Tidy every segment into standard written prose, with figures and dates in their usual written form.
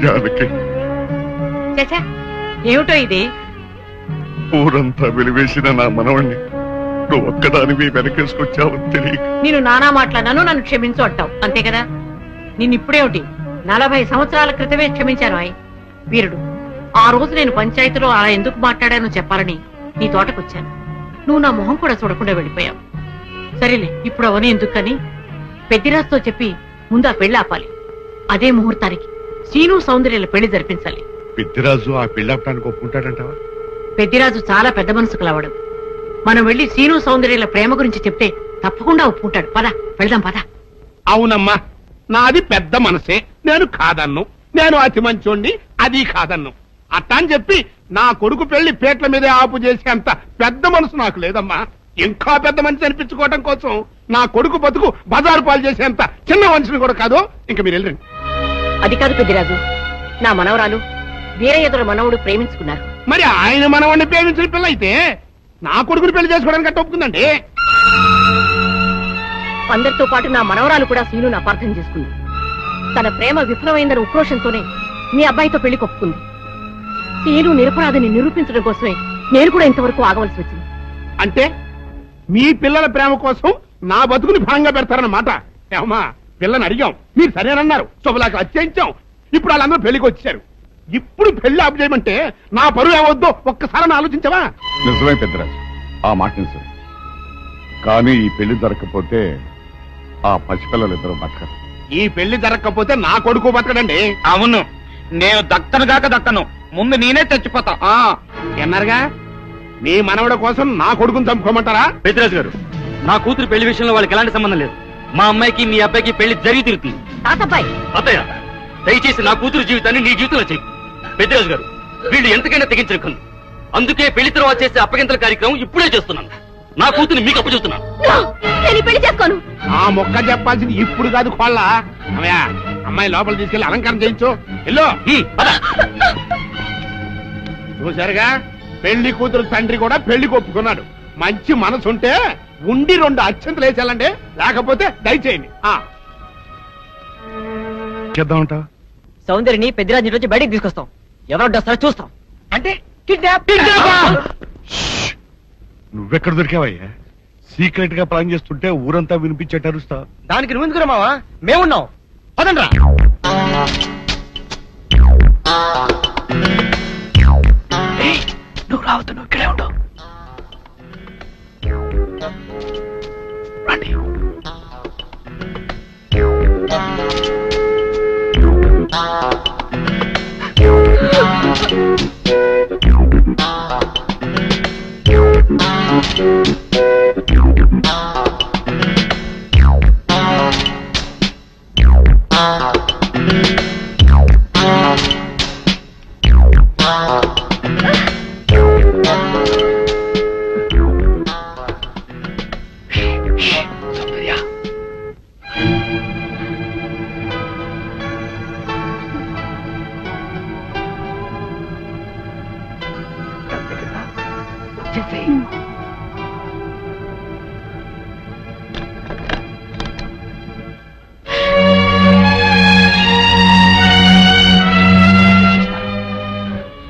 జానకి, చచ్చా ఏమిటో ఇది? ఊరంతా వెలివేసిన నా మనవణ్ణి నువ్వు ఒక్కదానివి వెనకేసుకొచ్చావని తెలియక నేను నానా మాట్లాడినాను, నన్ను క్షమించు అంటావు అంతే కదా? నిన్నిప్పుడేమిటి 40 సంవత్సరాల క్రితమే క్షమించాను. వీరుడు, ఆ రోజు నేను పంచాయతీలో అలా ఎందుకు మాట్లాడానో చెప్పాలని నీ తోటకొచ్చాను. నువ్వు నా మొహం కూడా చూడకుండా వెళ్ళిపోయావు. సరేలే, ఇప్పుడు అవని ఎందుకని పెద్దిరాజుతో చెప్పి ముందు ఆ పెళ్లి ఆపాలి. అదే ముహూర్తానికి శ్రీను సౌందర్యాల పెళ్లి జరిపించాలి. పెద్దిరాజు ఆ పెళ్ళాపడానికి ఒప్పుకుంటాడంటావా? పెద్దిరాజు చాలా పెద్ద మనసు కలవాడు. మనం వెళ్లి శ్రీను సౌందర్యాల ప్రేమ గురించి చెప్తే తప్పకుండా ఒప్పుకుంటాడు. పద వెళ్దాం, పద. అవునమ్మా, నాది పెద్ద మనసే, నేను కాదన్ను. నేను అతి మంచోండి, అది కాదన్ను. అట్టా అని చెప్పి నా కొడుకు పెళ్లి పేట్ల మీదే ఆపు చేసేంత పెద్ద మనసు నాకు లేదమ్మా. ఇంకా పెద్ద మనిషి అనిపించుకోవడం కోసం నా కొడుకు బతుకు బజారు పాలు చేసేంత చిన్న మనిషిని కూడా కాదు. ఇంకా మీరు వెళ్ళండి. అది కాదు పెద్దిరాజు, నా మనవరాలు వీరయ్యదుల మనవుడు ప్రేమించుకున్నారు. మరి ఆయన మనవాడిని ప్రేమించిన పిల్ల అయితే నా కొడుకుని పెళ్లి చేసుకోవడానికి అట్ట ఒప్పుకుందండి. అందరితో పాటు నా మనవరాలు కూడా శ్రీను అపార్థం చేసుకుంది. తన ప్రేమ విఫలమైందన్న ఉక్రోషంతోనే మీ అబ్బాయితో పెళ్లి కొప్పుకుంది. శ్రీను నిరపరాధిని నిరూపించడం కోసమే నేను కూడా ఇంతవరకు ఆగవలసి వచ్చింది. అంటే మీ పిల్లల ప్రేమ కోసం నా బతుకుని భాగంగా పెడతారన్నమాట. ఏమా, పిల్లని అడిగాం, మీరు సరేనన్నారు, శుభలాకి అత్యయించాం. ఇప్పుడు వాళ్ళందరూ పెళ్లికి వచ్చారు. ఇప్పుడు పెళ్లి ఆపు చేయమంటే నా పరువు ఏమవుద్దో ఒక్కసారి ఆలోచించవా? నిజమే పెద్దరాజు, ఆ మాట నిజమే. కానీ ఈ పెళ్లి జరగకపోతే ఆ పసిపిల్లలిద్దరూ బతకరు. ఈ పెళ్లి జరగకపోతే నా కొడుకు బతకడండి. అవును, నేను దక్కను, ముందు నేనే చచ్చిపోతా. ఎన్నారుగా, మీ మనవడ కోసం నా కొడుకుని చంపుకోమంటారా? పెద్దిరాజు గారు, నా కూతురు పెళ్లి విషయంలో వాళ్ళకి ఎలాంటి సంబంధం లేదు. మా అమ్మాయికి మీ అబ్బాయికి పెళ్లి జరిగి తిరుగుతుంది. తాతబ్బాయి, అత్తయ్య, దయచేసి నా కూతురు జీవితాన్ని నీ జీవితంలో చెయ్యి. పెద్దిరాజు గారు, వీళ్ళు ఎంతకైనా తెగించరు. అందుకే పెళ్లి తర్వాత చేసే అప్పగింతల కార్యక్రమం ఇప్పుడే చేస్తున్నాను. నా కూతురు మీకు అప్పు చూస్తున్నాను. పెళ్లి చేసుకోను. ఆ మొక్క చెప్పాల్సింది ఇప్పుడు కాదు, కోళ్ళ. అమ్మయ్యా, అమ్మాయి లోపల తీసుకెళ్లి అలంకారం చేయించు. ఎల్లో చూసారుగా, పెళ్లి కూతురు తండ్రి కూడా పెళ్లికి ఒప్పుకున్నాడు. మంచి మనసుంటే ఉండి 2 అత్యంతలు వేసేయాలండి, లేకపోతే దయచేయండి. చేద్దామంటా? సౌందర్యని పెద్దిరాజు రోజు బయటికి తీసుకొస్తాం. ఎవరో సరే చూస్తాం. అంటే నువ్వెక్కడ దొరికావయ్యా? సీక్రెట్ గా ప్లాన్ చేస్తుంటే ఊరంతా వినిపించేట అరుస్తా. దానికి నువ్వు ఎందుకు మావా? మేమున్నాం, పదండ్రా. నువ్వు రావద్దు, నువ్వు ఇక్కడే ఉండవు. రండి.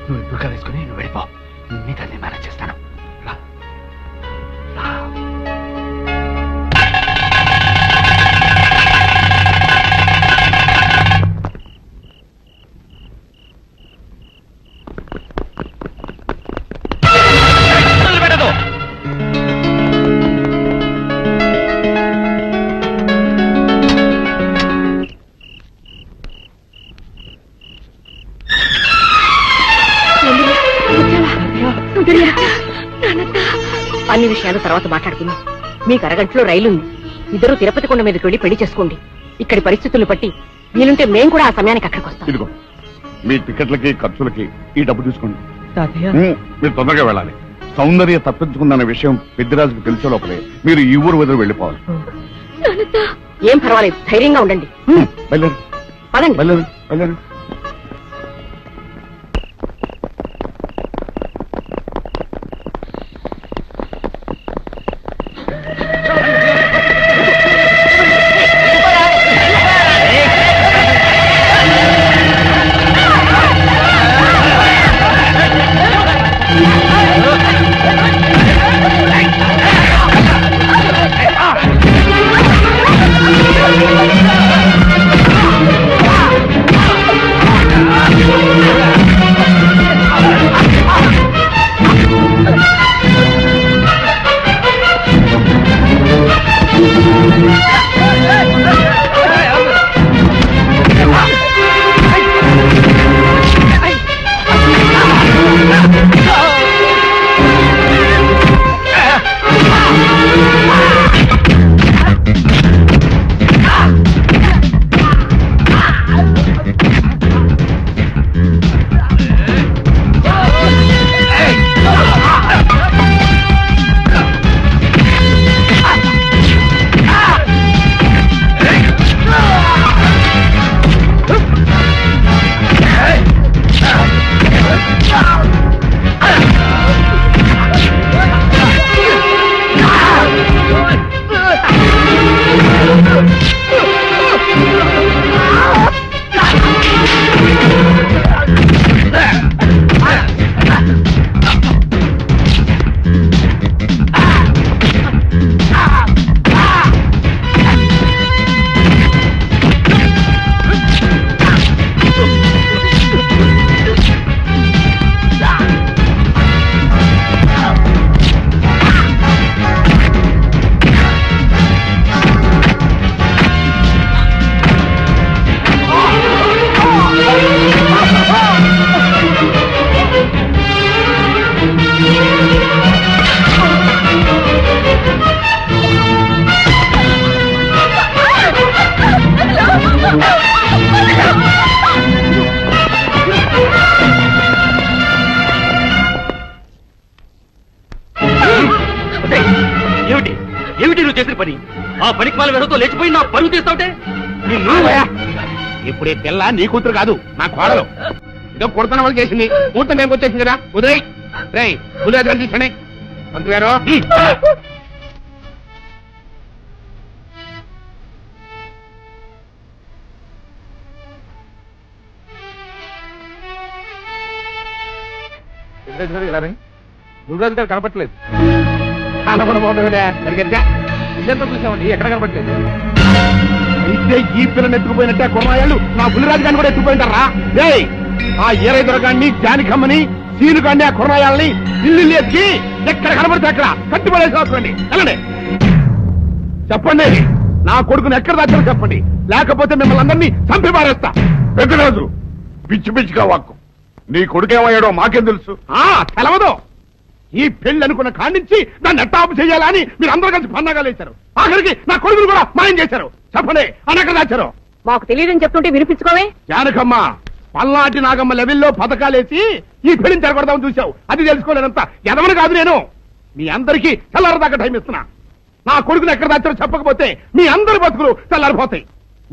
నువ్వు ఎదురుగా వేసుకుని నువ్వు వెళ్ళిపో. నీ తల్లి మేనేజ్ చేస్తాను. అన్ని విషయాలు తర్వాత మాట్లాడుకుందాం. మీకు అరగంటలో రైలుంది. ఇద్దరు తిరుపతి కొండ మీదకి వెళ్లి పెళ్లి చేసుకోండి. ఇక్కడి పరిస్థితులు బట్టి వీలుంటే మేము కూడా ఆ సమయానికి అక్కడికి వస్తాం. ఇదిగో మీ టికెట్లకి ఖర్చులకి ఈ డబ్బు తీసుకోండి. మీరు తొందరగా వెళ్ళాలి. సౌందర్య తప్పించుకుందన్న విషయం పెద్దిరాజుకు తెలిసే లోపలే మీరు ఈ ఊరు వదిలి వెళ్ళిపోవాలి. ఏం పర్వాలేదు, ధైర్యంగా ఉండండి. వెళ్ళండి, పదండి. వెళ్ళండి, వెళ్ళండి. ప్రాణాల వెరతో లేచిపోయి నా పరువు తీస్తావుటే నిన్ను ఇప్పుడు ఈ పిల్ల నీ కూతురు కాదు నా కోడలు ఏదో కొడుతున్న వాళ్ళు చేసింది ముహూర్తం మేము వచ్చేసింది కదా ఉదయ్ రేయ్ ఉదయ్ తీసండి పంతులు గారు గురుగారు గారు కనపట్లేదు ఇల్లంతా చూసామండి ఎక్కడ కనపట్లేదు అయితే ఈ పిల్లని ఎత్తుకుపోయినట్టే కొన్నాళ్ళు నా బుల్లిరాజు గారిని కూడా ఎత్తుకుపోయింటారా రేయ్ ఆ ఏరై దొరగాన్ని జానికమ్మని సీను గాన్ని ఆ కొన్నాయాలని ఇల్లు ఎత్తి ఎక్కడ కనపడితే అక్కడ కట్టుబడేసుకోండి వెళ్ళండి చెప్పండి నా కొడుకుని ఎక్కడ దాచారో చెప్పండి లేకపోతే మిమ్మల్ని అందరినీ చంపి పారేస్తా పెద్దరాజు పిచ్చి పిచ్చిగా వాక్కు నీ కొడుకేమయ్యాడో మాకేం తెలుసు తెలవదు ఈ పెళ్లి అనుకున్న కాడించి నన్ను ఎట్టాపు చేయాలని మీరు అందరూ కలిసి పన్నాగాలు వేశారు ఆఖరికి నా కొడుకును కూడా మాయం చేశారు చెప్పండి అని ఎక్కడ దాచారు మాకు తెలియదని చెప్తుంటే వినిపించుకోవే. జానకమ్మ పల్నాటి నాగమ్మ లెవెల్లో పథకాలేసి ఈ పెళ్లిని జరగొడదామని చూశావు అది తెలుసుకోలేనంత ఎదవని కాదు నేను మీ అందరికీ తెల్లారదాకా టైం ఇస్తున్నా నా కొడుకుని ఎక్కడ దాచారో చెప్పకపోతే మీ అందరి బతుకులు తెల్లారిపోతాయి.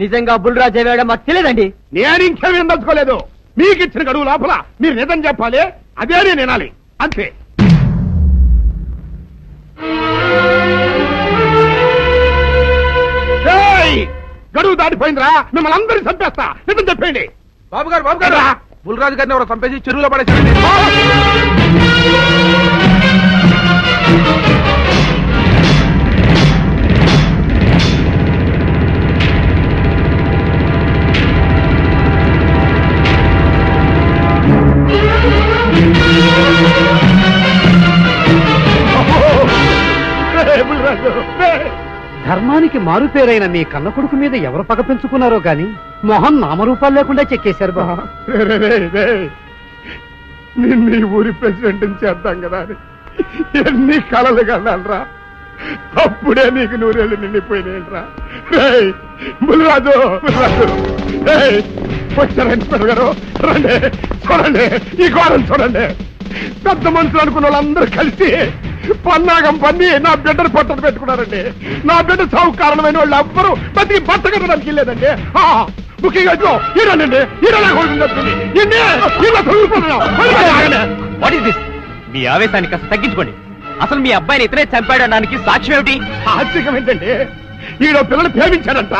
నిజంగా బుల్రాజ్ అయ్యాడో మాకు తెలియదండి. నేను ఇంకేమీ దలుచుకోలేదు మీకు ఇచ్చిన గడువు లోపల మీరు నిజం చెప్పాలి అదే నేను వినాలి అంతే. గడువు దాటిపోయిందిరా మిమ్మల్ని అందరినీ చంపేస్తా నిజం చెప్పండి. బాబు గారు బుల్రాజు గారిని ఎవరో చంపేసి చెరువులో పడేసి ధర్మానికి మారుపేరైన మీ కన్న కొడుకు మీద ఎవరు పగ పెంచుకున్నారో గాని మొహం నామరూపాలు లేకుండా చెక్కేశారు బాబా. నిన్ను ఈ ఊరి ప్రెసిడెంట్ చేద్దాం కదా అని ఎన్ని కలలు కన్నాలరా అప్పుడే నీకు నూరేళ్ళు నిండిపోయినాయిరా. బుల్రాజు వచ్చారండి పెరగారు రండి చూడండి ఈ ఘోరం చూడండి. పెద్ద మనుషులు అనుకున్న వాళ్ళందరూ కలిసి పన్నాగం పన్ని నా బిడ్డను పట్టలు పెట్టుకున్నారండి. నా బిడ్డ సాగు కారణమైన వాళ్ళు ఎవ్వరూ బతికి బట్ట కట్టడానికి వెళ్ళలేదండి. ముఖ్యంగా మీ ఆవేశాన్ని కాస్త తగ్గించుకోండి. అసలు మీ అబ్బాయిని ఇతనే చంపాడడానికి సాక్ష్యం ఏమిటి? ఆశ్చర్యం ఏంటండి ఈడో పిల్లలు ప్రేమించాడంట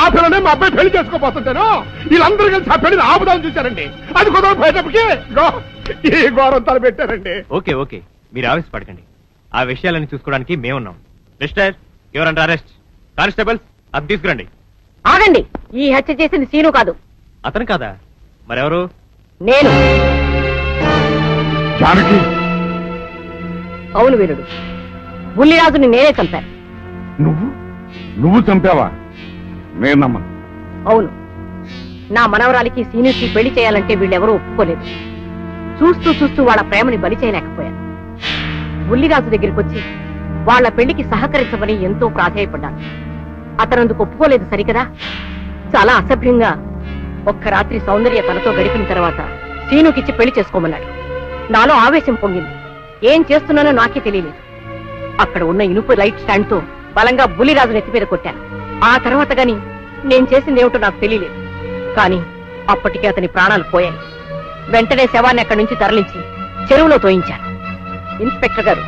ఆ పిల్లనే మా అబ్బాయి పెళ్లి చేసుకోపోతుంటాను వీళ్ళందరూ కలిసి ఆ పెళ్లిని ఆపుదామని చూశారండి. అది కుదరపోయేటప్పటికి ఈ ఘోరం తలపెట్టారండి. ఓకే ఓకే మీరు ఆవేశపడకండి. ఆ విషయాలను చూసుకోవడానికి మేమున్నాం. Mister your under arrest. Constables అది తీసుకురండి. ఆగండి, ఈ హత్య చేసింది సీను కాదు. అతను కాదా మరెవరు? నేను. జానకి అవును వీరుడు, బుల్లిరాజుని నేనే చంపాను. నువ్వు చంపావా? నేను నమ్మను. అవును, నా మనవరాలికి సీనుకి పెళ్లి చేయాలంటే వీళ్ళెవరూ ఒప్పుకోలేదు. చూస్తూ చూస్తూ వాళ్ళ ప్రేమని బలి చేయలేకపోయాను. బుల్లిరాజు దగ్గరికి వచ్చి వాళ్ళ పెళ్లికి సహకరించమని ఎంతో ప్రాధేయపడ్డాను. అతనందుకు ఒప్పుకోలేదు సరికదా. చాలా అసభ్యంగా ఒక్క రాత్రి సౌందర్య తనతో గడిపిన తర్వాత సీనుకిచ్చి పెళ్లి చేసుకోమన్నాడు. నాలో ఆవేశం పొంగింది. ఏం చేస్తున్నానో నాకే తెలియలేదు. అక్కడ ఉన్న ఇనుపు లైట్ స్టాండ్ తో బలంగా బుల్లిరాజు నెత్తి మీద కొట్టాను. ఆ తర్వాత గాని నేను చేసిందేమిటో నాకు తెలియలేదు. కానీ అప్పటికే అతని ప్రాణాలు పోయాయి. వెంటనే శవాన్ని అక్కడి నుంచి తరలించి చెరువులో తోయించాను. ఇన్స్పెక్టర్ గారు,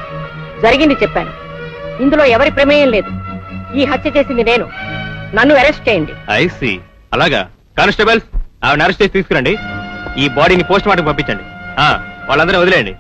జరిగింది చెప్పాను. ఇందులో ఎవరి ప్రమేయం లేదు. ఈ హత్య చేసింది నేను. నన్ను అరెస్ట్ చేయండి. ఐసి అలాగా. కానిస్టేబుల్స్ ఆవిడ అరెస్ట్ చేసి తీసుకురండి. ఈ బాడీని పోస్ట్ మార్టం పంపించండి. వాళ్ళందరూ వదిలేయండి.